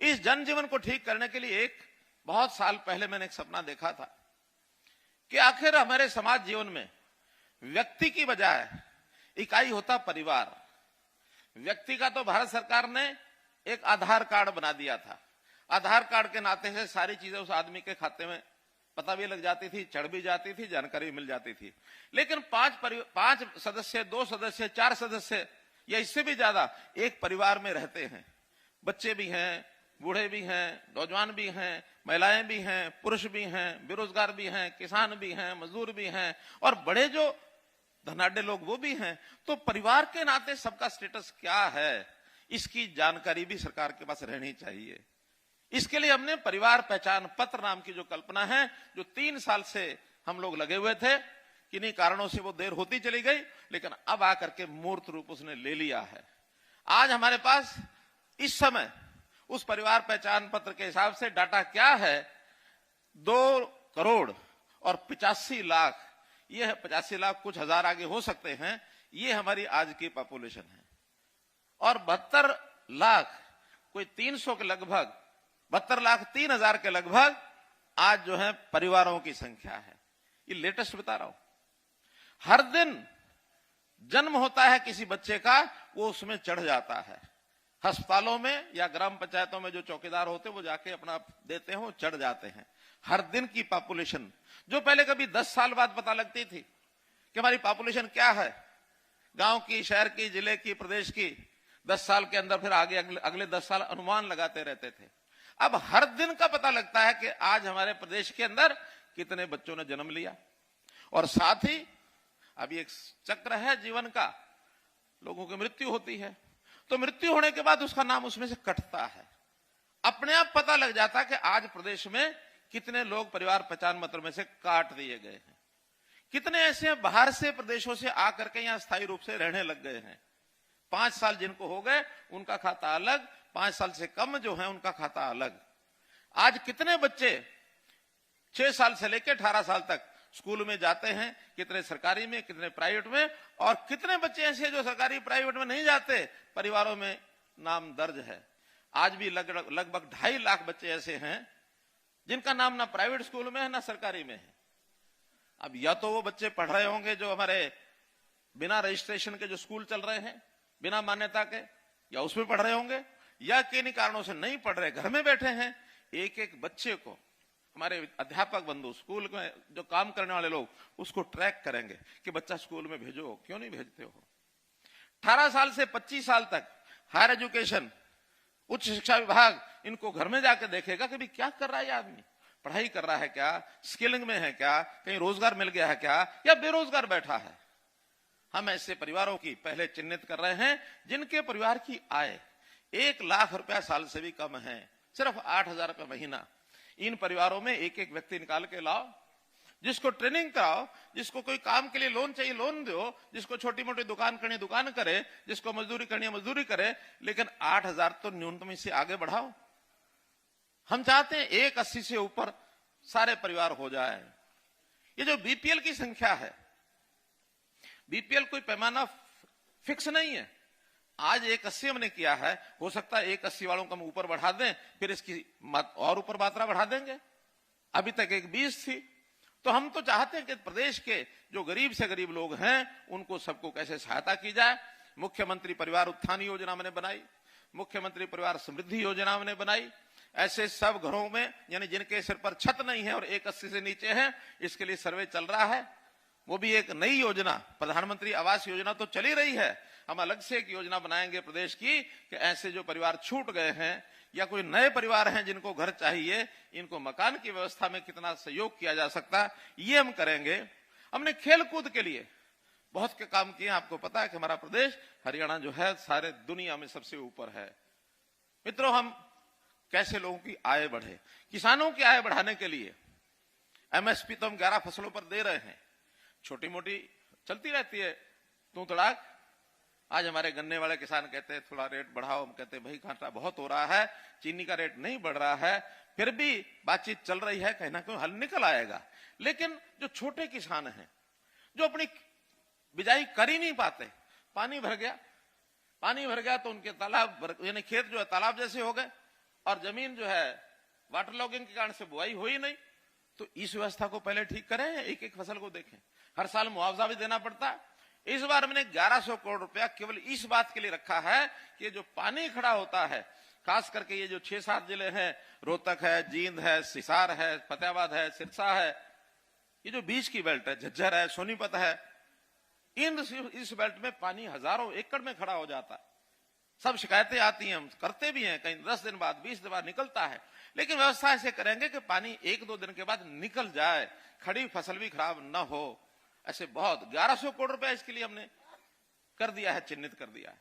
इस जनजीवन को ठीक करने के लिए बहुत साल पहले मैंने एक सपना देखा था कि आखिर हमारे समाज जीवन में व्यक्ति की बजाय इकाई होता परिवार। व्यक्ति का तो भारत सरकार ने एक आधार कार्ड बना दिया था। आधार कार्ड के नाते से सारी चीजें उस आदमी के खाते में पता भी लग जाती थी, चढ़ भी जाती थी, जानकारी मिल जाती थी। लेकिन पांच सदस्य, 2 सदस्य, 4 सदस्य या इससे भी ज्यादा एक परिवार में रहते हैं। बच्चे भी हैं, बूढ़े भी हैं, नौजवान भी हैं, महिलाएं भी हैं, पुरुष भी हैं, बेरोजगार भी हैं, किसान भी हैं, मजदूर भी हैं और बड़े जो धनाढ्य लोग वो भी हैं। तो परिवार के नाते सबका स्टेटस क्या है, इसकी जानकारी भी सरकार के पास रहनी चाहिए। इसके लिए हमने परिवार पहचान पत्र नाम की जो कल्पना है, जो 3 साल से हम लोग लगे हुए थे, किन्हीं कारणों से वो देर होती चली गई, लेकिन अब आकर के मूर्त रूप उसने ले लिया है। आज हमारे पास इस समय उस परिवार पहचान पत्र के हिसाब से डाटा क्या है, 2 करोड़ और 85 लाख। ये है 85 लाख, कुछ हजार आगे हो सकते हैं। ये हमारी आज की पॉपुलेशन है। और 72 लाख, कोई 300 के लगभग, 72 लाख 3 हजार के लगभग आज जो है परिवारों की संख्या है। ये लेटेस्ट बता रहा हूं। हर दिन जन्म होता है किसी बच्चे का, वो उसमें चढ़ जाता है। अस्पतालों में या ग्राम पंचायतों में जो चौकीदार होते हैं वो जाके अपना देते हैं, वो चढ़ जाते हैं। हर दिन की पॉपुलेशन, जो पहले कभी 10 साल बाद पता लगती थी कि हमारी पॉपुलेशन क्या है, गांव की, शहर की, जिले की, प्रदेश की, 10 साल के अंदर फिर आगे अगले 10 साल अनुमान लगाते रहते थे। अब हर दिन का पता लगता है कि आज हमारे प्रदेश के अंदर कितने बच्चों ने जन्म लिया। और साथ ही अभी एक चक्र है जीवन का, लोगों की मृत्यु होती है, तो मृत्यु होने के बाद उसका नाम उसमें से कटता है। अपने आप पता लग जाता है कि आज प्रदेश में कितने लोग परिवार पहचान पत्र में से काट दिए गए हैं। कितने ऐसे बाहर से प्रदेशों से आकर के यहां स्थायी रूप से रहने लग गए हैं। 5 साल जिनको हो गए उनका खाता अलग, 5 साल से कम जो है उनका खाता अलग। आज कितने बच्चे 6 साल से लेकर 18 साल तक स्कूल में जाते हैं, कितने सरकारी में, कितने प्राइवेट में, और कितने बच्चे ऐसे जो सरकारी प्राइवेट में नहीं जाते, परिवारों में नाम दर्ज है। आज भी लगभग 2.5 लाख बच्चे ऐसे हैं जिनका नाम ना प्राइवेट स्कूल में है ना सरकारी में है। अब या तो वो बच्चे पढ़ रहे होंगे जो हमारे बिना रजिस्ट्रेशन के जो स्कूल चल रहे हैं, बिना मान्यता के, या उसमें पढ़ रहे होंगे, या किन्हीं कारणों से नहीं पढ़ रहे, घर में बैठे हैं। एक एक बच्चे को हमारे अध्यापक बंधु, स्कूल में जो काम करने वाले लोग, उसको ट्रैक करेंगे कि बच्चा स्कूल में भेजो, क्यों नहीं भेजते हो। 18 साल से 25 साल तक हायर एजुकेशन, उच्च शिक्षा विभाग इनको घर में जाकर देखेगा कि भी क्या कर रहा है ये आदमी, पढ़ाई कर रहा है क्या, स्किलिंग में है क्या, कहीं रोजगार मिल गया है क्या, या बेरोजगार बैठा है। हम ऐसे परिवारों की पहले चिन्हित कर रहे हैं जिनके परिवार की आय 1 लाख रुपया साल से भी कम है, सिर्फ 8,000 रुपये महीना। इन परिवारों में एक एक व्यक्ति निकाल के लाओ, जिसको ट्रेनिंग कराओ, जिसको कोई काम के लिए लोन चाहिए लोन दो, जिसको छोटी मोटी दुकान करनी दुकान करे, जिसको मजदूरी करनी है मजदूरी करे, लेकिन 8,000 तो न्यूनतम इससे आगे बढ़ाओ। हम चाहते हैं 180 से ऊपर सारे परिवार हो जाए। ये जो बीपीएल की संख्या है, बीपीएल कोई पैमाना फिक्स नहीं है। आज 180 हमने किया है, हो सकता है 180 वालों को हम ऊपर बढ़ा दें, फिर इसकी और ऊपर मात्रा बढ़ा देंगे। अभी तक 120 थी। तो हम तो चाहते हैं कि प्रदेश के जो गरीब से गरीब लोग हैं उनको सबको कैसे सहायता की जाए। मुख्यमंत्री परिवार उत्थान योजना हमने बनाई, मुख्यमंत्री परिवार समृद्धि योजना हमने बनाई। ऐसे सब घरों में, यानी जिनके सिर पर छत नहीं है और 180 से नीचे है, इसके लिए सर्वे चल रहा है। वो भी एक नई योजना, प्रधानमंत्री आवास योजना तो चली रही है, हम अलग से एक योजना बनाएंगे प्रदेश की कि ऐसे जो परिवार छूट गए हैं या कोई नए परिवार हैं जिनको घर चाहिए, इनको मकान की व्यवस्था में कितना सहयोग किया जा सकता है, ये हम करेंगे। हमने खेल कूद के लिए बहुत के काम किए। आपको पता है कि हमारा प्रदेश, हरियाणा जो है सारे दुनिया में सबसे ऊपर है। मित्रों, हम कैसे लोगों की आय बढ़े, किसानों की आय बढ़ाने के लिए एमएसपी तो हम 11 फसलों पर दे रहे हैं, छोटी मोटी चलती रहती है तू तड़ाक। आज हमारे गन्ने वाले किसान कहते हैं थोड़ा रेट बढ़ाओ, हम कहते हैं भाई घाटा बहुत हो रहा है, चीनी का रेट नहीं बढ़ रहा है, फिर भी बातचीत चल रही है, कहीं ना कहीं हल निकल आएगा। लेकिन जो छोटे किसान हैं, जो अपनी बिजाई कर ही नहीं पाते, पानी भर गया, पानी भर गया तो उनके तालाब यानी खेत जो है तालाब जैसे हो गए और जमीन जो है वाटर लॉगिंग के कारण से बुआई हो ही नहीं। तो इस व्यवस्था को पहले ठीक करें, एक एक फसल को देखें। हर साल मुआवजा भी देना पड़ता है। इस बार मैंने 1100 करोड़ रुपया केवल इस बात के लिए रखा है कि जो पानी खड़ा होता है, खास करके ये जो 6-7 जिले हैं, रोहतक है, जींद है, हिसार है, फतेहाबाद है, सिरसा है, ये जो बीच की बेल्ट है, झज्जर है, सोनीपत है, इस बेल्ट में पानी हजारों एकड़ में खड़ा हो जाता है। सब शिकायतें आती हैं, हम करते भी हैं, कहीं 10 दिन बाद 20 दिन बाद निकलता है। लेकिन व्यवस्था ऐसे करेंगे कि पानी 1-2 दिन के बाद निकल जाए, खड़ी फसल भी खराब न हो। ऐसे बहुत 1100 करोड़ रुपया इसके लिए हमने कर दिया है, चिन्हित कर दिया है।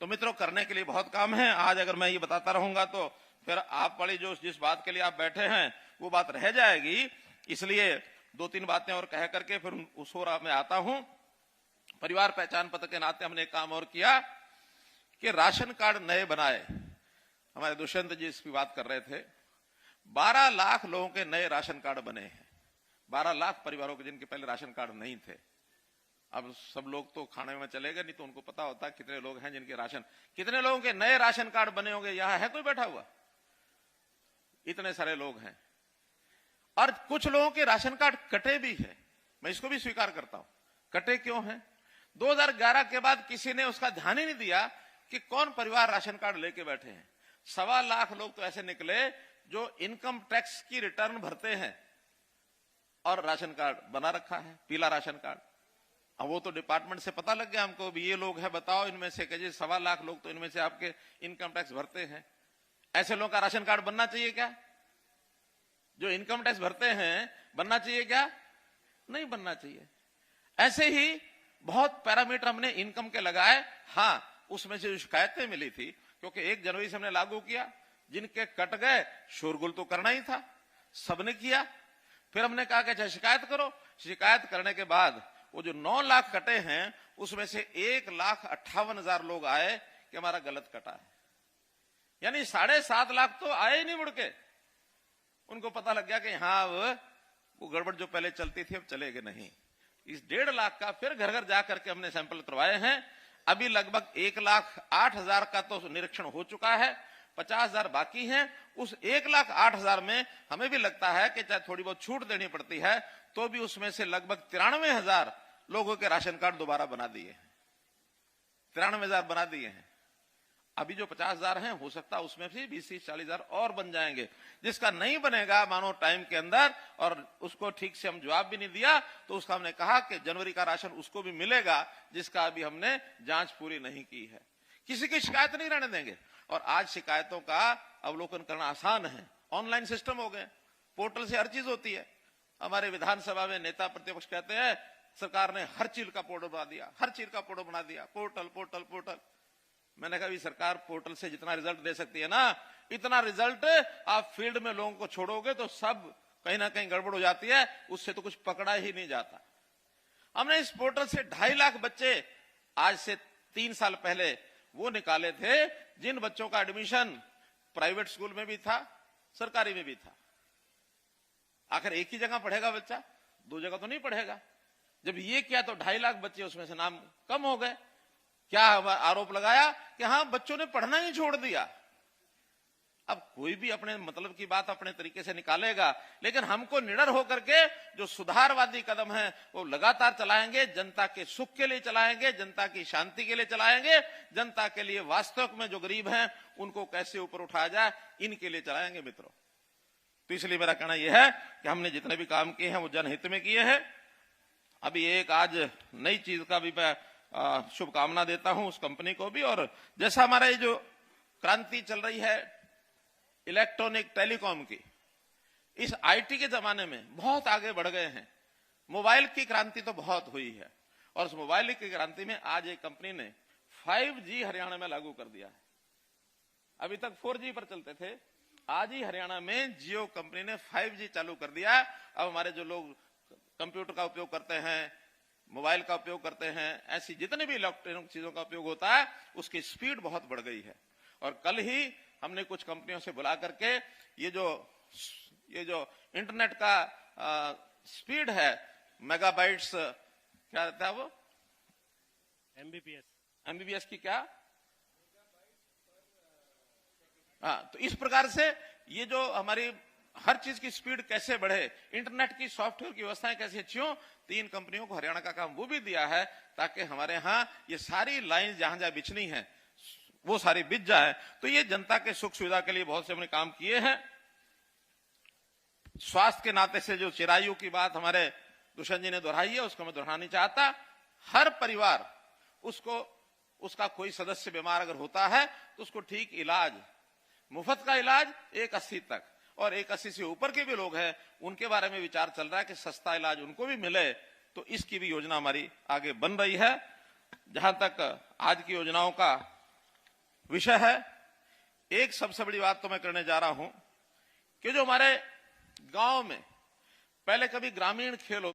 तो मित्रों, करने के लिए बहुत काम है। आज अगर मैं ये बताता रहूंगा तो फिर आप वाली जो जिस बात के लिए आप बैठे हैं वो बात रह जाएगी। इसलिए 2-3 बातें और कह करके फिर उस ओर मैं आता हूं। परिवार पहचान पत्र के नाते हमने एक काम और किया कि राशन कार्ड नए बनाए। हमारे दुष्यंत जी इसकी बात कर रहे थे। 12 लाख लोगों के नए राशन कार्ड बने हैं। 12 लाख परिवारों के जिनके पहले राशन कार्ड नहीं थे। अब सब लोग तो खाने में चले गए, नहीं तो उनको पता होता कितने लोग हैं जिनके राशन, कितने लोगों के नए राशन कार्ड बने होंगे। यहां है कोई बैठा हुआ? इतने सारे लोग हैं। और कुछ लोगों के राशन कार्ड कटे भी है, मैं इसको भी स्वीकार करता हूं। कटे क्यों हैं? 2011 के बाद किसी ने उसका ध्यान ही नहीं दिया कि कौन परिवार राशन कार्ड लेके बैठे हैं। 1.25 लाख लोग तो ऐसे निकले जो इनकम टैक्स की रिटर्न भरते हैं और राशन कार्ड बना रखा है, पीला राशन कार्ड। अब वो तो डिपार्टमेंट से पता लग गया हमको, भी ये लोग हैं, बताओ इनमें से। कहिए 1.25 लाख लोग तो इनमें से आपके इनकम टैक्स भरते हैं। ऐसे लोगों का राशन कार्ड बनना चाहिए क्या? जो इनकम टैक्स भरते हैं बनना चाहिए क्या? नहीं बनना चाहिए। ऐसे ही बहुत पैरामीटर हमने इनकम के लगाए। हाँ, उसमें से जो शिकायतें मिली थी, क्योंकि 1 जनवरी से हमने लागू किया, जिनके कट गए शोरगुल तो करना ही था, सबने किया। फिर हमने कहा कि अच्छा शिकायत करो। शिकायत करने के बाद वो जो 9 लाख कटे हैं उसमें से 1,58,000 लोग आए कि हमारा गलत कटा है। यानी 7.5 लाख तो आए ही नहीं मुड़ के। उनको पता लग गया कि हाँ वो गड़बड़ जो पहले चलती थी अब चलेगी नहीं। इस 1.5 लाख का फिर घर घर जाकर के हमने सैंपल करवाए हैं। अभी लगभग 1,08,000 का तो निरीक्षण हो चुका है, 50,000 बाकी हैं। उस 1,08,000 में हमें भी लगता है कि चाहे थोड़ी बहुत छूट देनी पड़ती है तो भी उसमें से लगभग 93,000 लोगों के राशन कार्ड दोबारा बना दिए हैं। 93,000 बना दिए हैं। अभी जो 50,000 हैं, हो सकता है उसमें से 20-40,000 और बन जाएंगे। जिसका नहीं बनेगा मानो टाइम के अंदर, और उसको ठीक से हम जवाब भी नहीं दिया, तो उसका हमने कहा कि जनवरी का राशन उसको भी मिलेगा जिसका अभी हमने जांच पूरी नहीं की है। किसी की शिकायत नहीं रहने देंगे। और आज शिकायतों का अवलोकन करना आसान है, ऑनलाइन सिस्टम हो गए, पोर्टल से हर चीज होती है। हमारे विधानसभा में नेता प्रतिपक्ष कहते हैं सरकार ने हर चीज का पोर्टल बना दिया, हर चीज का पोर्टल बना दिया, पोर्टल पोर्टल पोर्टल। मैंने कहा सरकार पोर्टल से जितना रिजल्ट दे सकती है ना, इतना रिजल्ट आप फील्ड में लोगों को छोड़ोगे तो सब कहीं ना कहीं गड़बड़ हो जाती है, उससे तो कुछ पकड़ा ही नहीं जाता। हमने इस पोर्टल से 2.5 लाख बच्चे आज से 3 साल पहले वो निकाले थे जिन बच्चों का एडमिशन प्राइवेट स्कूल में भी था, सरकारी में भी था। आखिर एक ही जगह पढ़ेगा बच्चा, 2 जगह तो नहीं पढ़ेगा। जब ये किया तो 2.5 लाख बच्चे उसमें से नाम कम हो गए। क्या आरोप लगाया कि हाँ बच्चों ने पढ़ना ही छोड़ दिया। अब कोई भी अपने मतलब की बात अपने तरीके से निकालेगा, लेकिन हमको निडर होकर के जो सुधारवादी कदम है वो लगातार चलाएंगे। जनता के सुख के लिए चलाएंगे, जनता की शांति के लिए चलाएंगे, जनता के लिए वास्तव में जो गरीब हैं उनको कैसे ऊपर उठाया जाए, इनके लिए चलाएंगे मित्रों। तो इसलिए मेरा कहना यह है कि हमने जितने भी काम किए हैं वो जनहित में किए हैं। अभी एक आज नई चीज का भी मैं शुभकामना देता हूं उस कंपनी को भी। और जैसा हमारा ये जो क्रांति चल रही है इलेक्ट्रॉनिक टेलीकॉम की, इस आईटी के जमाने में बहुत आगे बढ़ गए हैं। मोबाइल की क्रांति तो बहुत हुई है, और उस मोबाइल की क्रांति में आज एक कंपनी ने 5G हरियाणा में लागू कर दिया है। अभी तक 4G पर चलते थे, आज ही हरियाणा में जियो कंपनी ने 5G चालू कर दिया। अब हमारे जो लोग कंप्यूटर का उपयोग करते हैं, मोबाइल का उपयोग करते हैं, ऐसी जितने भी इलेक्ट्रॉनिक चीजों का उपयोग होता है उसकी स्पीड बहुत बढ़ गई है। और कल ही हमने कुछ कंपनियों से बुला करके ये जो इंटरनेट का मेगाबाइट्स, क्या रहता है वो, एमबीबीएस की क्या? हाँ, तो इस प्रकार से ये जो हमारी हर चीज की स्पीड कैसे बढ़े, इंटरनेट की सॉफ्टवेयर की व्यवस्थाएं कैसे अच्छी हो, 3 कंपनियों को हरियाणा का काम वो भी दिया है ताकि हमारे यहाँ ये सारी लाइन जहां जहां बिछनी है वो सारी बिछ जाए। तो ये जनता के सुख सुविधा के लिए बहुत से हमने काम किए हैं। स्वास्थ्य के नाते से जो चिरायु की बात हमारे दुष्यंत जी ने दोहराई है, उसको मैं दोहराना नहीं चाहता। हर परिवार उसका कोई सदस्य बीमार अगर होता है तो उसको ठीक इलाज, मुफ्त का इलाज 180 तक, और 180 से ऊपर के भी लोग हैं उनके बारे में विचार चल रहा है कि सस्ता इलाज उनको भी मिले। तो इसकी भी योजना हमारी आगे बन रही है। जहां तक आज की योजनाओं का विषय है, एक सबसे बड़ी बात तो मैं करने जा रहा हूं कि जो हमारे गांव में पहले कभी ग्रामीण खेल